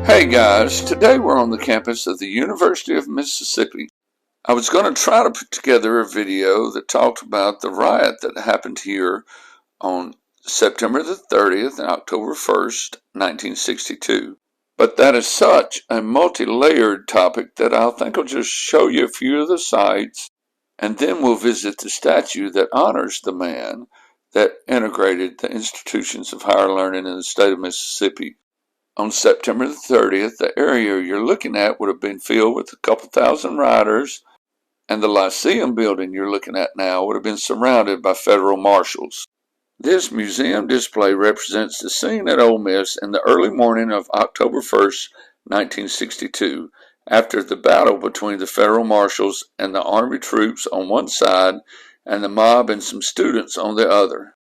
Hey guys, today we're on the campus of the University of Mississippi. I was going to try to put together a video that talked about the riot that happened here on September the 30th and October 1st, 1962. But that is such a multi-layered topic that I think I'll just show you a few of the sites, and then we'll visit the statue that honors the man that integrated the institutions of higher learning in the state of Mississippi. On September the 30th, the area you're looking at would have been filled with a couple thousand riders, and the Lyceum building you're looking at now would have been surrounded by federal marshals. This museum display represents the scene at Ole Miss in the early morning of October 1st, 1962, after the battle between the federal marshals and the Army troops on one side and the mob and some students on the other.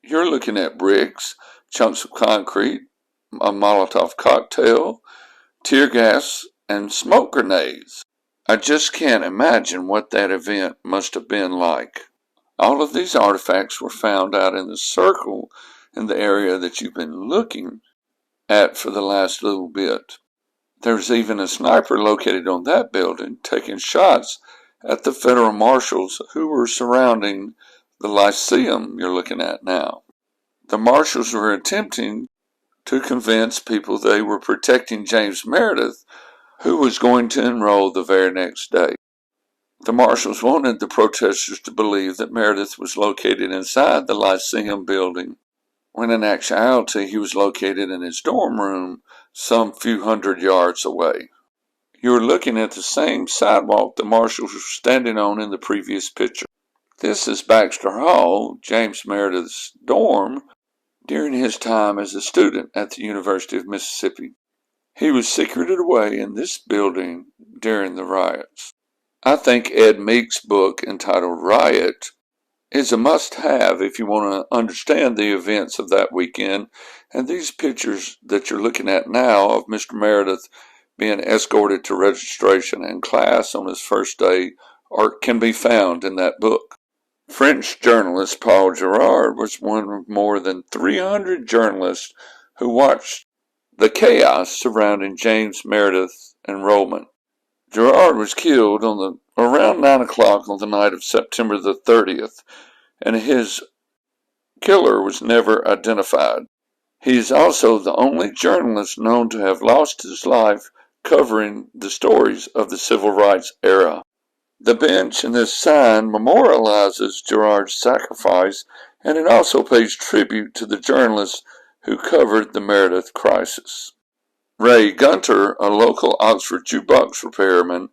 You're looking at bricks, chunks of concrete, a Molotov cocktail, tear gas, and smoke grenades. I just can't imagine what that event must have been like. All of these artifacts were found out in the circle in the area that you've been looking at for the last little bit. There's even a sniper located on that building taking shots at the federal marshals who were surrounding the Lyceum you're looking at now. The marshals were attempting to convince people they were protecting James Meredith, who was going to enroll the very next day. The marshals wanted the protesters to believe that Meredith was located inside the Lyceum building, when in actuality he was located in his dorm room some few hundred yards away. You're looking at the same sidewalk the marshals were standing on in the previous picture. This is Baxter Hall, James Meredith's dorm, during his time as a student at the University of Mississippi. He was secreted away in this building during the riots. I think Ed Meek's book entitled Riot is a must-have if you want to understand the events of that weekend, and these pictures that you're looking at now of Mr. Meredith being escorted to registration and class on his first day can be found in that book. French journalist Paul Girard was one of more than 300 journalists who watched the chaos surrounding James Meredith's enrollment. Girard was killed around 9 o'clock on the night of September the 30th, and his killer was never identified. He is also the only journalist known to have lost his life covering the stories of the civil rights era. The bench in this sign memorializes Girard's sacrifice, and it also pays tribute to the journalists who covered the Meredith crisis. Ray Gunter, a local Oxford jukebox repairman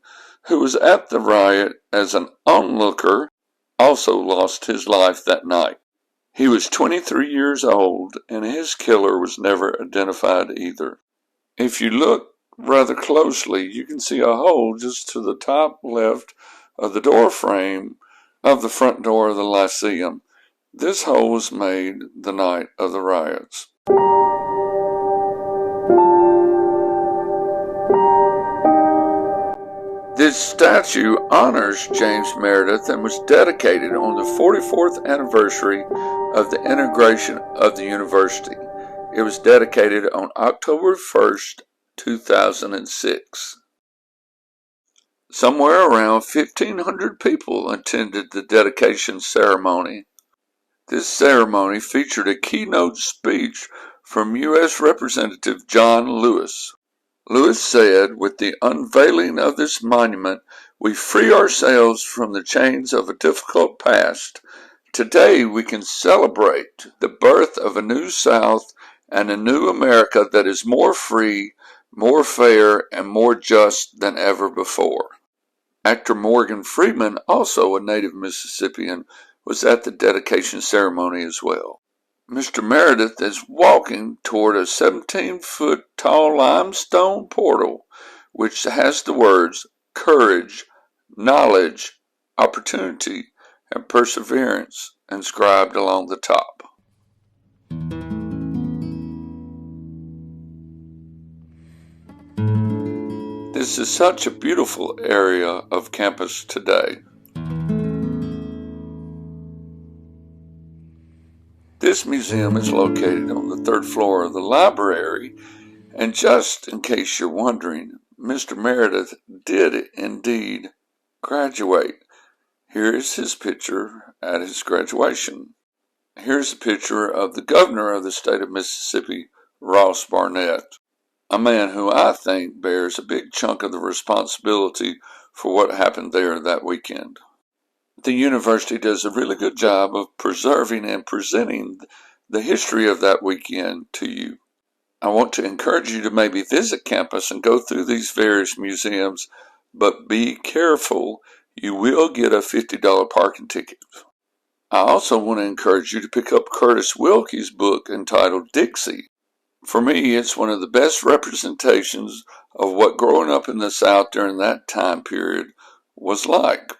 who was at the riot as an onlooker, also lost his life that night. He was 23 years old, and his killer was never identified either. If you look rather closely, you can see a hole just to the top left of the door frame of the front door of the Lyceum. This hole was made the night of the riots. This statue honors James Meredith and was dedicated on the 44th anniversary of the integration of the university. It was dedicated on October 1st, 2006. Somewhere around 1,500 people attended the dedication ceremony. This ceremony featured a keynote speech from U.S. Representative John Lewis. Lewis said, "With the unveiling of this monument, we free ourselves from the chains of a difficult past. Today we can celebrate the birth of a new South and a new America that is more free, more fair, and more just than ever before." Actor Morgan Freeman, also a native Mississippian, was at the dedication ceremony as well. Mr. Meredith is walking toward a 17-foot tall limestone portal which has the words courage, knowledge, opportunity, and perseverance inscribed along the top. This is such a beautiful area of campus today. This museum is located on the third floor of the library, And just in case you're wondering, Mr. Meredith did indeed graduate. Here is his picture at his graduation. Here's a picture of the governor of the state of Mississippi, Ross Barnett, a man who I think bears a big chunk of the responsibility for what happened there that weekend. The university does a really good job of preserving and presenting the history of that weekend to you. I want to encourage you to maybe visit campus and go through these various museums, but be careful, you will get a $50 parking ticket. I also want to encourage you to pick up Curtis Wilkie's book entitled Dixie. For me, it's one of the best representations of what growing up in the South during that time period was like.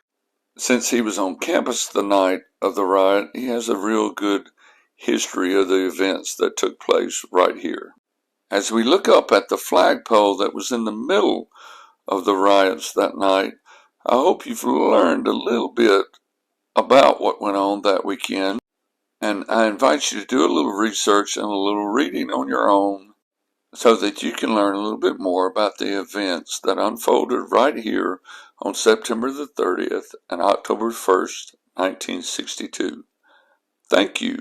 Since he was on campus the night of the riot, he has a real good history of the events that took place right here. As we look up at the flagpole that was in the middle of the riots that night, I hope you've learned a little bit about what went on that weekend, and I invite you to do a little research and a little reading on your own so that you can learn a little bit more about the events that unfolded right here on September the 30th and October 1st, 1962. Thank you.